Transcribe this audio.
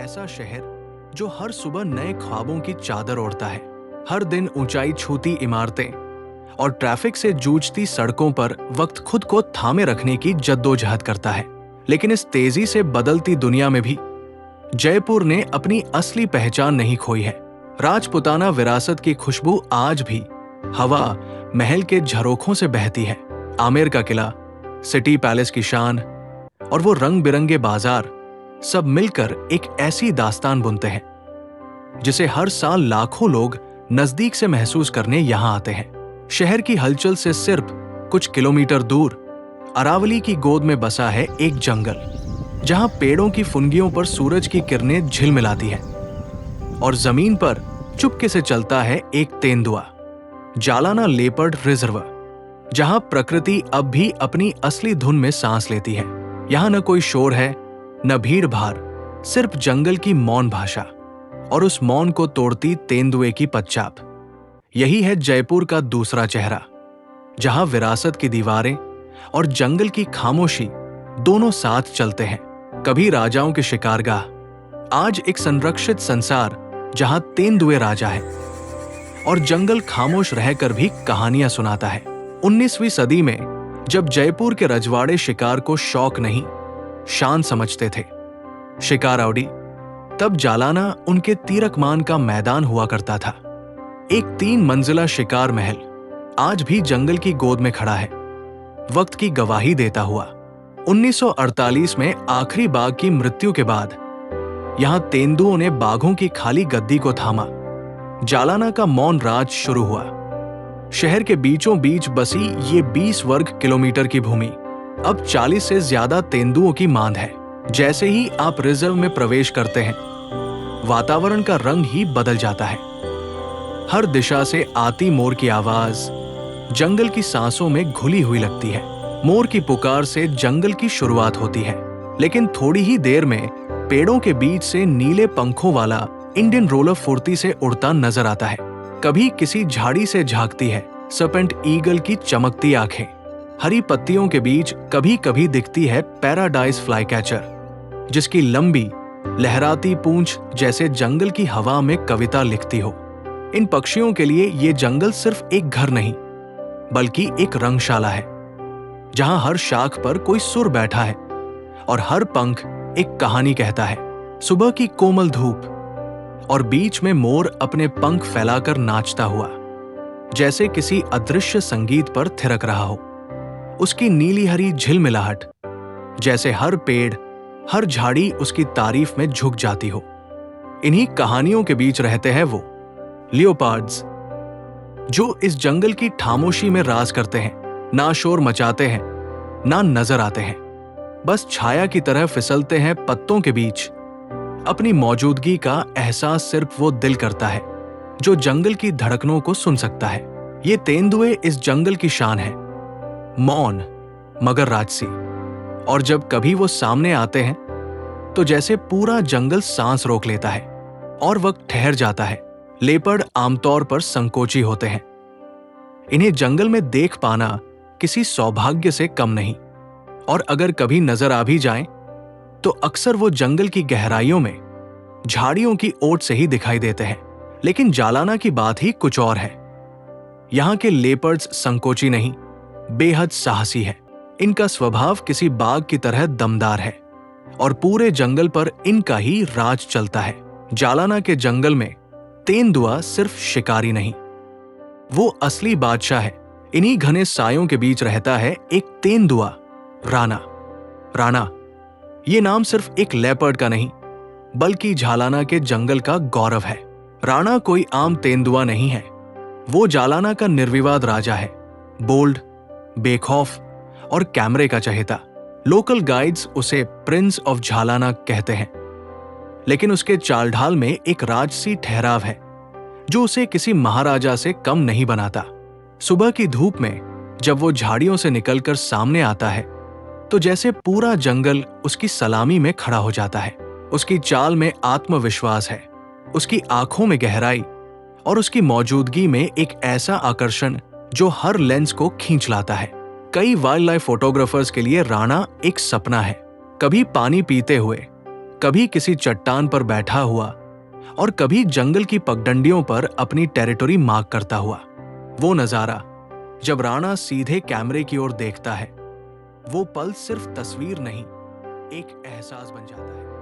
ऐसा शहर जो हर सुबह नए ख्वाबों की चादर ओढ़ता है। हर दिन ऊंचाई छूती इमारतें और ट्रैफिक से जूझती सड़कों पर वक्त खुद को थामे रखने की जद्दोजहद करता है। लेकिन इस तेजी से बदलती दुनिया में भी जयपुर ने अपनी असली पहचान नहीं खोई है। राजपुताना विरासत की खुशबू आज भी हवा महल के झरोखों से बहती है। आमेर का किला, सिटी पैलेस की शान और वो रंग बिरंगे बाजार सब मिलकर एक ऐसी दास्तान बुनते हैं जिसे हर साल लाखों लोग नजदीक से महसूस करने यहां आते हैं। शहर की हलचल से सिर्फ कुछ किलोमीटर दूर अरावली की गोद में बसा है एक जंगल, जहां पेड़ों की फुनगियों पर सूरज की किरणें झिलमिलाती हैं और जमीन पर चुपके से चलता है एक तेंदुआ, जालाना लेपर्ड रिजर्व, जहां प्रकृति अब भी अपनी असली धुन में सांस लेती है। यहां न कोई शोर है, न भीड़ भाड़, सिर्फ जंगल की मौन भाषा और उस मौन को तोड़ती तेंदुए की पदचाप। यही है जयपुर का दूसरा चेहरा, जहां विरासत की दीवारें और जंगल की खामोशी दोनों साथ चलते हैं। कभी राजाओं के शिकारगाह, आज एक संरक्षित संसार जहां तेंदुए राजा है और जंगल खामोश रहकर भी कहानियां सुनाता है। 19वीं सदी में जब जयपुर के रजवाड़े शिकार को शौक नहीं, शान समझते थे, शिकार अवडी, तब जालाना उनके तीरकमान का मैदान हुआ करता था। एक 3 मंजिला शिकार महल आज भी जंगल की गोद में खड़ा है, वक्त की गवाही देता हुआ। 1948 में आखिरी बाघ की मृत्यु के बाद यहां तेंदुओं ने बाघों की खाली गद्दी को थामा। जालाना का मौन राज शुरू हुआ। शहर के बीचों बीच बसी ये 20 वर्ग किलोमीटर की भूमि अब 40 से ज्यादा तेंदुओं की मांद है। जैसे ही आप रिजर्व में प्रवेश करते हैं, वातावरण का रंग ही बदल जाता है। हर दिशा से आती मोर की आवाज जंगल की सांसों में घुली हुई लगती है। मोर की पुकार से जंगल की शुरुआत होती है, लेकिन थोड़ी ही देर में पेड़ों के बीच से नीले पंखों वाला इंडियन रोलर फुर्ती से उड़ता नजर आता है। कभी किसी झाड़ी से झांकती है सर्पेंट ईगल की चमकती आंखें। हरी पत्तियों के बीच कभी कभी दिखती है पैराडाइज फ्लाई कैचर, जिसकी लंबी लहराती पूंछ जैसे जंगल की हवा में कविता लिखती हो। इन पक्षियों के लिए ये जंगल सिर्फ एक घर नहीं, बल्कि एक रंगशाला है, जहां हर शाख पर कोई सुर बैठा है और हर पंख एक कहानी कहता है। सुबह की कोमल धूप और बीच में मोर अपने पंख फैलाकर नाचता हुआ, जैसे किसी अदृश्य संगीत पर थिरक रहा हो। उसकी नीली हरी झिलमिलाहट, जैसे हर पेड़ हर झाड़ी उसकी तारीफ में झुक जाती हो। इन्हीं कहानियों के बीच रहते हैं वो लियोपार्ड्स, जो इस जंगल की खामोशी में राज करते हैं। ना शोर मचाते हैं, ना नजर आते हैं, बस छाया की तरह फिसलते हैं पत्तों के बीच। अपनी मौजूदगी का एहसास सिर्फ वो दिल करता है जो जंगल की धड़कनों को सुन सकता है। ये तेंदुए इस जंगल की शान है, मौन मगर राजसी। और जब कभी वो सामने आते हैं तो जैसे पूरा जंगल सांस रोक लेता है और वक्त ठहर जाता है। लेपर्ड आमतौर पर संकोची होते हैं। इन्हें जंगल में देख पाना किसी सौभाग्य से कम नहीं, और अगर कभी नजर आ भी जाएं तो अक्सर वो जंगल की गहराइयों में झाड़ियों की ओट से ही दिखाई देते हैं। लेकिन जालाना की बात ही कुछ और है। यहां के लेपर्ड्स संकोची नहीं, बेहद साहसी है। इनका स्वभाव किसी बाघ की तरह दमदार है और पूरे जंगल पर इनका ही राज चलता है। जालाना के जंगल में तेंदुआ सिर्फ शिकारी नहीं, वो असली बादशाह है। इन्हीं घने सायों के बीच रहता है एक तेंदुआ, राणा। राणा ये नाम सिर्फ एक लेपर्ड का नहीं, बल्कि जालाना के जंगल का गौरव है। राणा कोई आम तेंदुआ नहीं है, वो जालाना का निर्विवाद राजा है, बोल्ड, बेखौफ और कैमरे का चहेता। लोकल गाइड्स उसे प्रिंस ऑफ जालाना कहते हैं, लेकिन उसके चाल ढाल में एक राजसी ठहराव है जो उसे किसी महाराजा से कम नहीं बनाता। सुबह की धूप में जब वो झाड़ियों से निकलकर सामने आता है तो जैसे पूरा जंगल उसकी सलामी में खड़ा हो जाता है। उसकी चाल में आत्मविश्वास है, उसकी आंखों में गहराई और उसकी मौजूदगी में एक ऐसा आकर्षण जो हर लेंस को खींच लाता है। कई वाइल्ड लाइफ फोटोग्राफर्स के लिए राणा एक सपना है, कभी पानी पीते हुए, कभी किसी चट्टान पर बैठा हुआ और कभी जंगल की पगडंडियों पर अपनी टेरिटरी मार्क करता हुआ। वो नजारा जब राणा सीधे कैमरे की ओर देखता है, वो पल सिर्फ तस्वीर नहीं, एक एहसास बन जाता है।